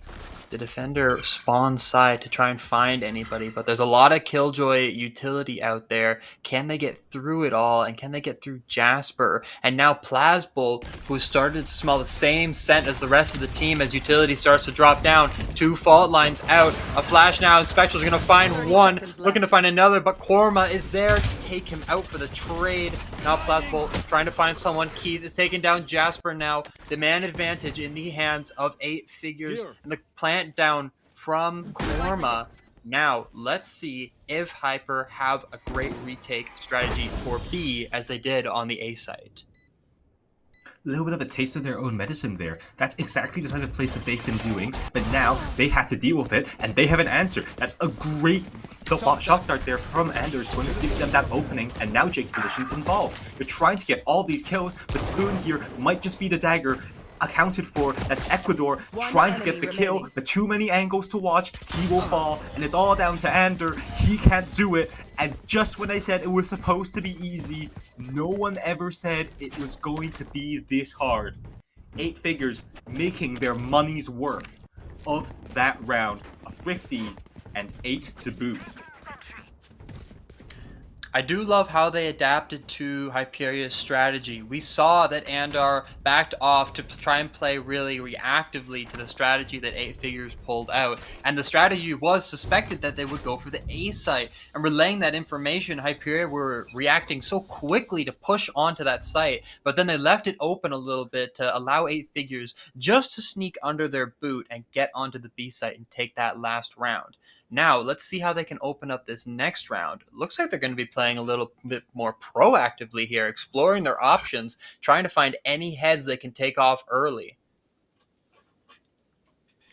the defender spawn side to try and find anybody. But there's a lot of Killjoy utility out there. Can they get through it all, and can they get through Jasper? And now Plasbolt, who started to smell the same scent as the rest of the team as utility starts to drop down. 2 fault lines out. A flash now, and Spectral's going to find one, looking to find another, but Korma is there to take him out for the trade. Now Plasbolt trying to find someone. Keith is taking down Jasper now. The man advantage in the hands of 8 figures, and the plant down from Korma. Now, let's see if Hyper have a great retake strategy for B as they did on the A site. A little bit of a taste of their own medicine there. That's exactly the type of place that they've been doing, but now they have to deal with it, and they have an answer. That's a great shot dart there from Anders, going to give them that opening, and now Jake's position's involved. They're trying to get all these kills, but Spoon here might just be the dagger accounted for. That's Ecuador trying to get the kill, but too many angles to watch. He will fall, and it's all down to Ander. He can't do it, and just when I said it was supposed to be easy, no one ever said it was going to be this hard. 8 figures making their money's worth of that round, a 50 and 8 to boot. I do love how they adapted to Hyperia's strategy. We saw that Andar backed off to try and play really reactively to the strategy that Eight Figures pulled out. And the strategy was suspected that they would go for the A site. And relaying that information, Hyperia were reacting so quickly to push onto that site, but then they left it open a little bit to allow Eight Figures just to sneak under their boot and get onto the B site and take that last round. Now, let's see how they can open up this next round. Looks like they're going to be playing a little bit more proactively here, exploring their options, trying to find any heads they can take off early.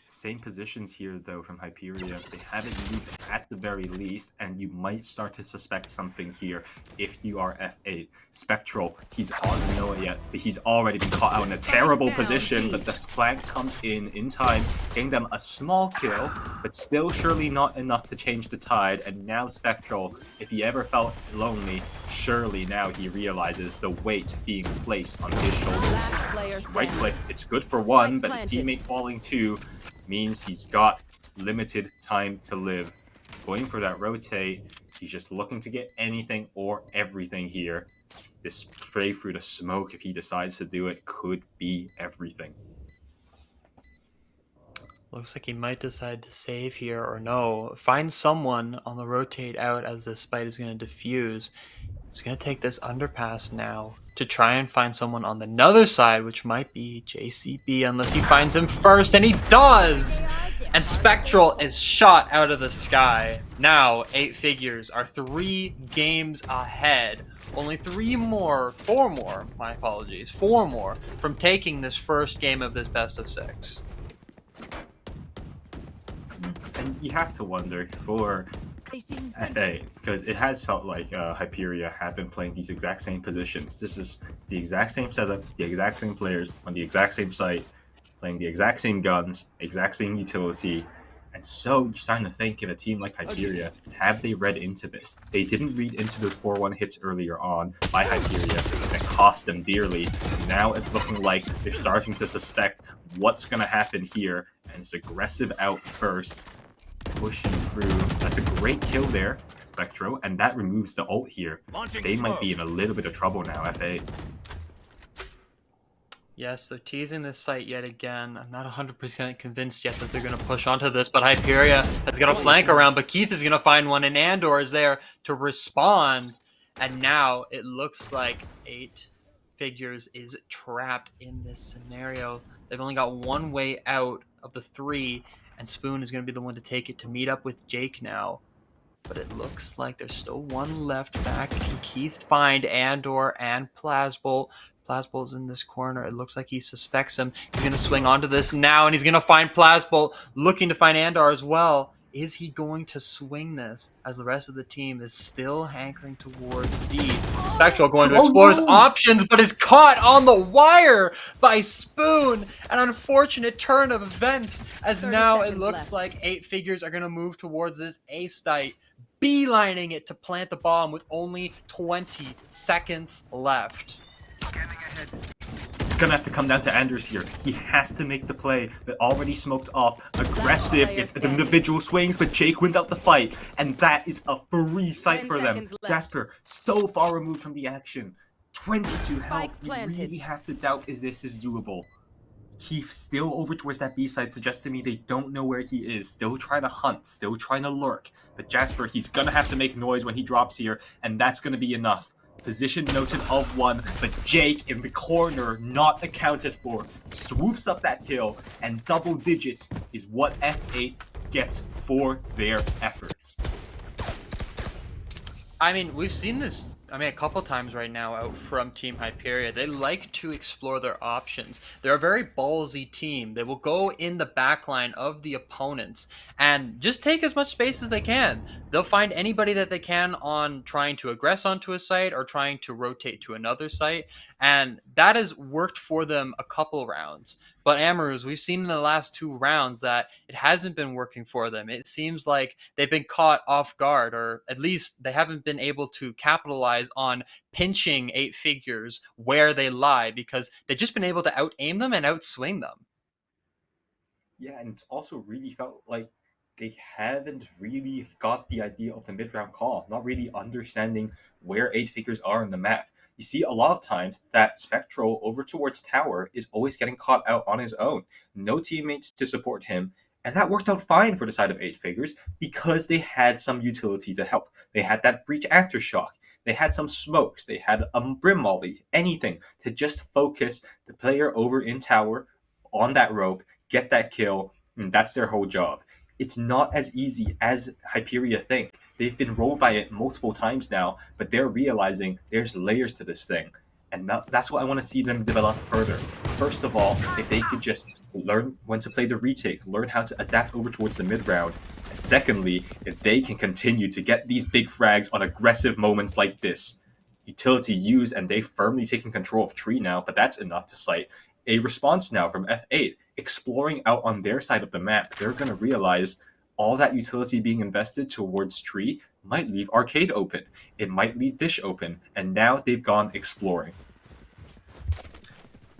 Same positions here, though, from Hyperia. They haven't moved at the very least, and you might start to suspect something here if you are F8. Spectral, he's on know it yet, but he's already been caught out in a terrible position, but the flank comes in time, getting them a small kill, but still surely not enough to change the tide, and now Spectral, if he ever felt lonely, surely now he realizes the weight being placed on his shoulders. Right click, it's good for one, but his teammate falling too, means he's got limited time to live. Going for that rotate, he's just looking to get anything or everything here. This spray through the smoke, if he decides to do it, could be everything. Looks like he might decide to save here or no. Find someone on the rotate out as this fight is going to diffuse. He's going to take this underpass now to try and find someone on the other side, which might be JCB, unless he finds him first, and he does! And Spectral is shot out of the sky. Now, Eight Figures are 3 games ahead. Only 4 more from taking this first game of this best of 6. And you have to wonder for FA, because it has felt like Hyperia have been playing these exact same positions. This is the exact same setup, the exact same players on the exact same site, playing the exact same guns, exact same utility. And so you're starting to think in a team like Hyperia, have they read into this? They didn't read into those 4-1 hits earlier on by Hyperia that cost them dearly. Now it's looking like they're starting to suspect what's going to happen here, and it's aggressive out first. Pushing through. That's a great kill there, Spectro, and that removes the ult here. They might be in a little bit of trouble now, FA. Yes, they're teasing this site yet again. I'm not 100% convinced yet that they're going to push onto this, but Hyperia has got a flank around, but Keith is going to find one, and Andor is there to respond. And now it looks like Eight Figures is trapped in this scenario. They've only got one way out of the 3, and Spoon is going to be the one to take it to meet up with Jake now. But it looks like there's still one left back. Can Keith find Andor and Plasbolt? Plasbolt's in this corner. It looks like he suspects him. He's going to swing onto this now, and he's going to find Plasbolt, looking to find Andor as well. Is he going to swing this as the rest of the team is still hankering towards B? Spectral going to explore his options, but is caught on the wire by Spoon. An unfortunate turn of events, as now it looks like Eight Figures are going to move towards this A site, beelining it to plant the bomb with only 20 seconds left. It's gonna have to come down to Anders here. He has to make the play, but already smoked off. Aggressive, it's individual swings, but Jake wins out the fight, and that is a free sight for them. Jasper, so far removed from the action. 22 health, you really have to doubt if this is doable. He's still over towards that B side, suggests to me they don't know where he is. Still trying to hunt, still trying to lurk. But Jasper, he's gonna have to make noise when he drops here, and that's gonna be enough. Position noted of 1, but Jake in the corner, not accounted for, swoops up that kill, and double digits is what F8 gets for their efforts. I mean, we've seen this, a couple times right now out from Team Hyperia. They like to explore their options. They're a very ballsy team. They will go in the backline of the opponents and just take as much space as they can. They'll find anybody that they can on trying to aggress onto a site or trying to rotate to another site, and that has worked for them a couple rounds. But Amaruz, we've seen in the last 2 rounds that it hasn't been working for them. It seems like they've been caught off guard, or at least they haven't been able to capitalize on pinching Eight Figures where they lie, because they've just been able to out-aim them and out-swing them. Yeah, and it's also really felt like they haven't really got the idea of the mid-round call, not really understanding where 8Figures are on the map. You see a lot of times that Spectral over towards tower is always getting caught out on his own. No teammates to support him. And that worked out fine for the side of 8Figures because they had some utility to help. They had that breach aftershock. They had some smokes. They had a brim molly, anything to just focus the player over in tower on that rope, get that kill, and that's their whole job. It's not as easy as Hyperia think. They've been rolled by it multiple times now, but they're realizing there's layers to this thing. And that's what I want to see them develop further. First of all, if they could just learn when to play the retake, learn how to adapt over towards the mid round. And secondly, if they can continue to get these big frags on aggressive moments like this, utility used and they firmly taking control of tree now, but that's enough to cite a response now from F8. Exploring out on their side of the map, they're going to realize all that utility being invested towards tree might leave arcade open. It might leave dish open, and now they've gone exploring.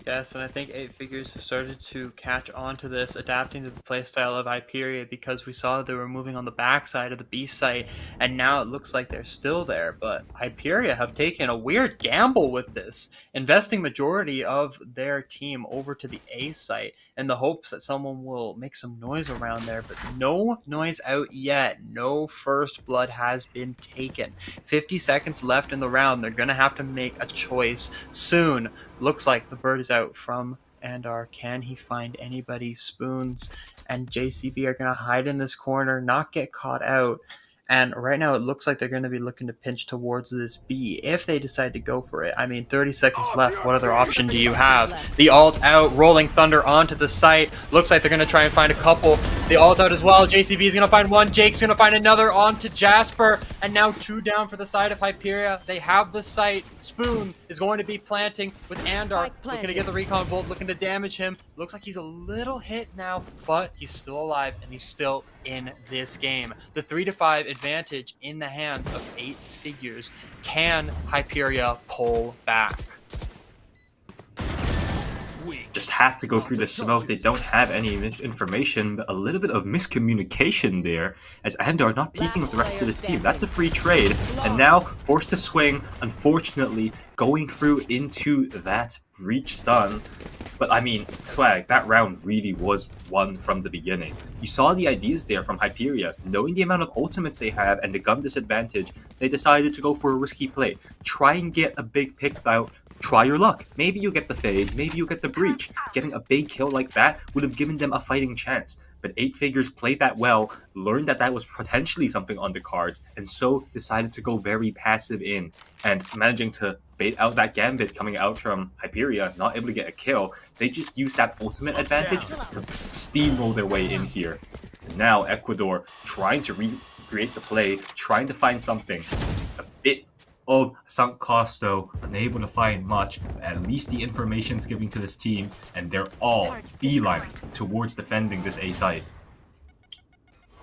Yes, and I think 8Figures have started to catch on to this, adapting to the playstyle of Hyperia, because we saw they were moving on the backside of the B site, and now it looks like they're still there. But Hyperia have taken a weird gamble with this, investing majority of their team over to the A site in the hopes that someone will make some noise around there, but no noise out yet. No first blood has been taken. 50 seconds left in the round. They're going to have to make a choice soon. Looks like the bird is out from Andar. Can he find anybody? Spoons and JCB are going to hide in this corner, not get caught out. And right now it looks like they're going to be looking to pinch towards this B if they decide to go for it. I mean, 30 seconds left. What other option do you have? The ult out, Rolling Thunder onto the site. Looks like they're going to try and find a couple. The ult out as well. JCB is going to find one. Jake's going to find another onto Jasper. And now 2 down for the side of Hyperia. They have the site. Spoon is going to be planting with Andar. Looking to get the recon bolt, looking to damage him. Looks like he's a little hit now, but he's still alive and he's still in this game. The 3-5 advantage in the hands of 8Figures. Can Hyperia pull back? Just have to go through the smoke. They don't have any information, but a little bit of miscommunication there, as Andar not peeking with the rest of his team. That's a free trade, and now forced to swing, unfortunately going through into that breach stun. But I mean, Swag, that round really was won from the beginning. You saw the ideas there from Hyperia. Knowing the amount of ultimates they have and the gun disadvantage, they decided to go for a risky play. Try and get a big pick out. Try your luck. Maybe you get the fade, maybe you get the breach. Getting a big kill like that would have given them a fighting chance. But 8Figures played that well, learned that that was potentially something on the cards, and so decided to go very passive in. And managing to bait out that gambit coming out from Hyperia, not able to get a kill, they just used that ultimate advantage to steamroll their way in here. And now Ecuador trying to recreate the play, trying to find something. A bit of sunk cost though, unable to find much, but at least the information's giving to this team, and they're all beeline towards defending this A site.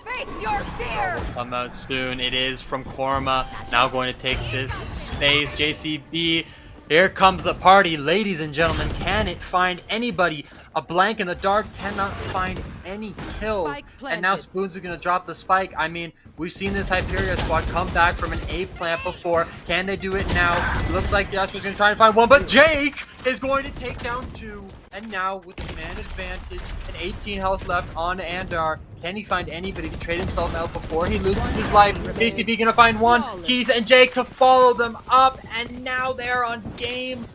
Face your fear! Come out soon. It is from Korma. Now going to take this space. JCB. Here comes the party, ladies and gentlemen. Can it find anybody? A blank in the dark cannot find any kills. And now Spoons is going to drop the spike. I mean, we've seen this Hyperia squad come back from an A plant before. Can they do it now? Looks like Jasper's going to try and find one, but Jake is going to take down 2. And now with the man advantage and 18 health left on Andar, can he find anybody to trade himself out before he loses his life? JCB gonna find one. Keith and Jake to follow them up, and now they're on game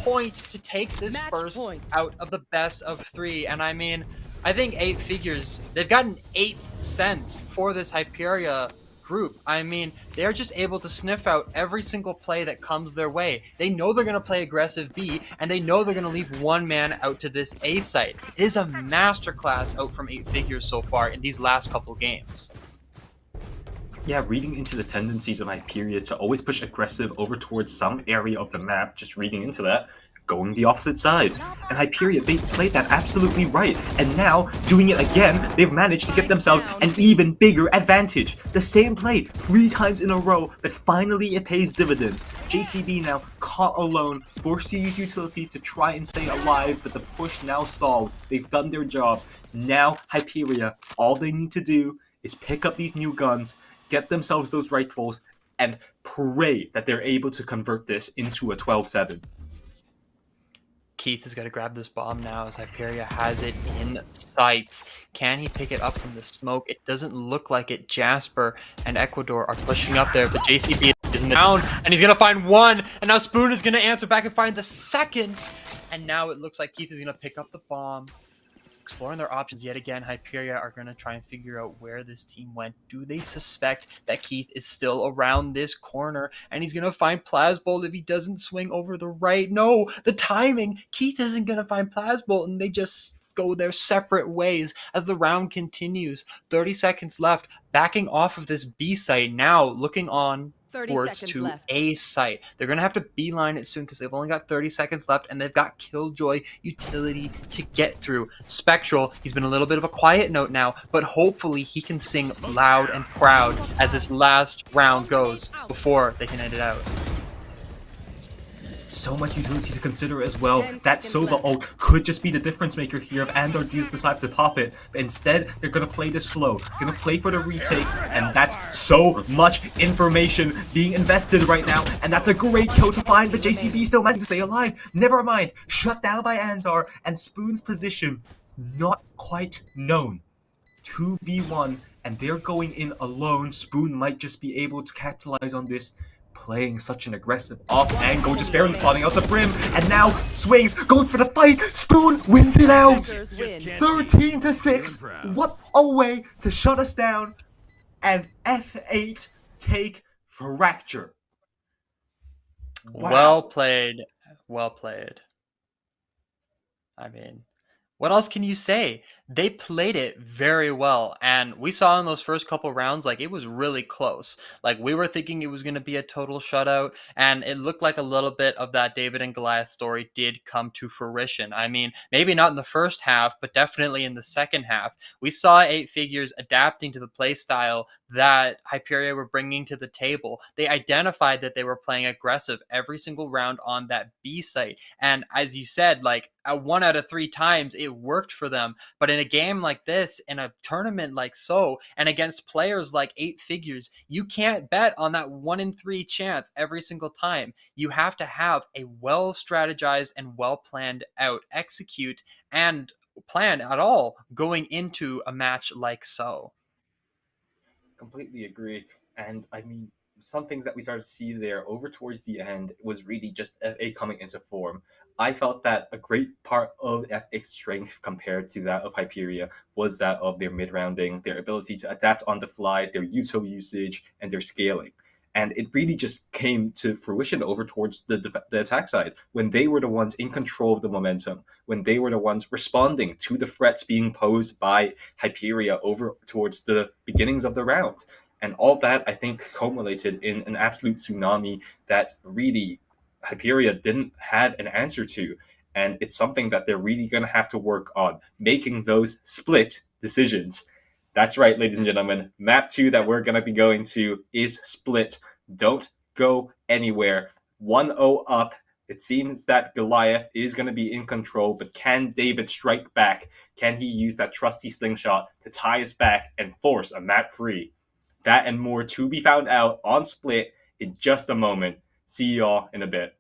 point to take this first out of the best of 3. And I mean, I think 8Figures, they've gotten 8 cents for this Hyperia group. I mean, they're just able to sniff out every single play that comes their way. They know they're going to play aggressive B, and they know they're going to leave one man out to this A site. It is a masterclass out from 8Figures so far in these last couple games. Yeah, reading into the tendencies of Hyperia to always push aggressive over towards some area of the map, just reading into that, going the opposite side. And Hyperia, they played that absolutely right. And now, doing it again, they've managed to get themselves an even bigger advantage. The same play 3 times in a row, but finally it pays dividends. JCB now caught alone, forced to use utility to try and stay alive, but the push now stalled. They've done their job. Now, Hyperia, all they need to do is pick up these new guns, get themselves those rifles, and pray that they're able to convert this into a 12-7. Keith is going to grab this bomb now as Hyperia has it in sights. Can he pick it up from the smoke? It doesn't look like it. Jasper and Ecuador are pushing up there, but JCB is in the down, and he's going to find one, and now Spoon is going to answer back and find the second, and now it looks like Keith is going to pick up the bomb. Exploring their options yet again, Hyperia are going to try and figure out where this team went. Do they suspect that Keith is still around this corner and he's going to find Plasbolt if he doesn't swing over the right? No, the timing. Keith isn't going to find Plasbolt, and they just go their separate ways as the round continues. 30 seconds left, backing off of this B site now, looking on 30 towards seconds to left. A site. They're going to have to beeline it soon because they've only got 30 seconds left, and they've got Killjoy utility to get through. Spectral, he's been a little bit of a quiet note now, but hopefully he can sing loud and proud as this last round goes before they can end it out. So much utility to consider as well. 10 That seconds Sova left. ult could just be the difference maker here if Andor Deals decide to pop it. But instead, they're going to play this slow. Going to play for the retake, and that's so much information being invested right now. And that's a great kill to find, but JCB still managed to stay alive. Never mind. Shut down by Andor, and Spoon's position not quite known. 2v1, and they're going in alone. Spoon might just be able to capitalize on this, playing such an aggressive off angle, just barely spotting out the brim, and now swings, going for the fight. Spoon wins it out. Defenders win. 13-6. What a way to shut us down. And F8 take Fracture. Wow. Well played. Well played. I mean, what else can you say? They played it very well, and we saw in those first couple rounds, like, it was really close. Like, we were thinking it was going to be a total shutout, and it looked like a little bit of that David and Goliath story did come to fruition. I mean, maybe not in the first half, but definitely in the second half. We saw 8 Figures adapting to the play style that Hyperia were bringing to the table. They identified that they were playing aggressive every single round on that B site, and as you said, like, 1 out of 3 times it worked for them. But in a game like this, in a tournament like so, and against players like 8 Figures, you can't bet on that 1 in 3 chance every single time. You have to have a well strategized and well planned out execute and plan at all going into a match like so. Completely agree. And I mean, some things that we started to see there over towards the end was really just FA coming into form. I felt that a great part of FA's strength compared to that of Hyperia was that of their mid-rounding, their ability to adapt on the fly, their util usage, and their scaling. And it really just came to fruition over towards the attack side, when they were the ones in control of the momentum, when they were the ones responding to the threats being posed by Hyperia over towards the beginnings of the round. And all that, I think, culminated in an absolute tsunami that really Hyperia didn't have an answer to. And it's something that they're really going to have to work on, making those split decisions. That's right, ladies and gentlemen. Map 2 that we're going to be going to is split. Don't go anywhere. 1-0 up. It seems that Goliath is going to be in control, but can David strike back? Can he use that trusty slingshot to tie us back and force a map 3? That and more to be found out on Split in just a moment. See y'all in a bit.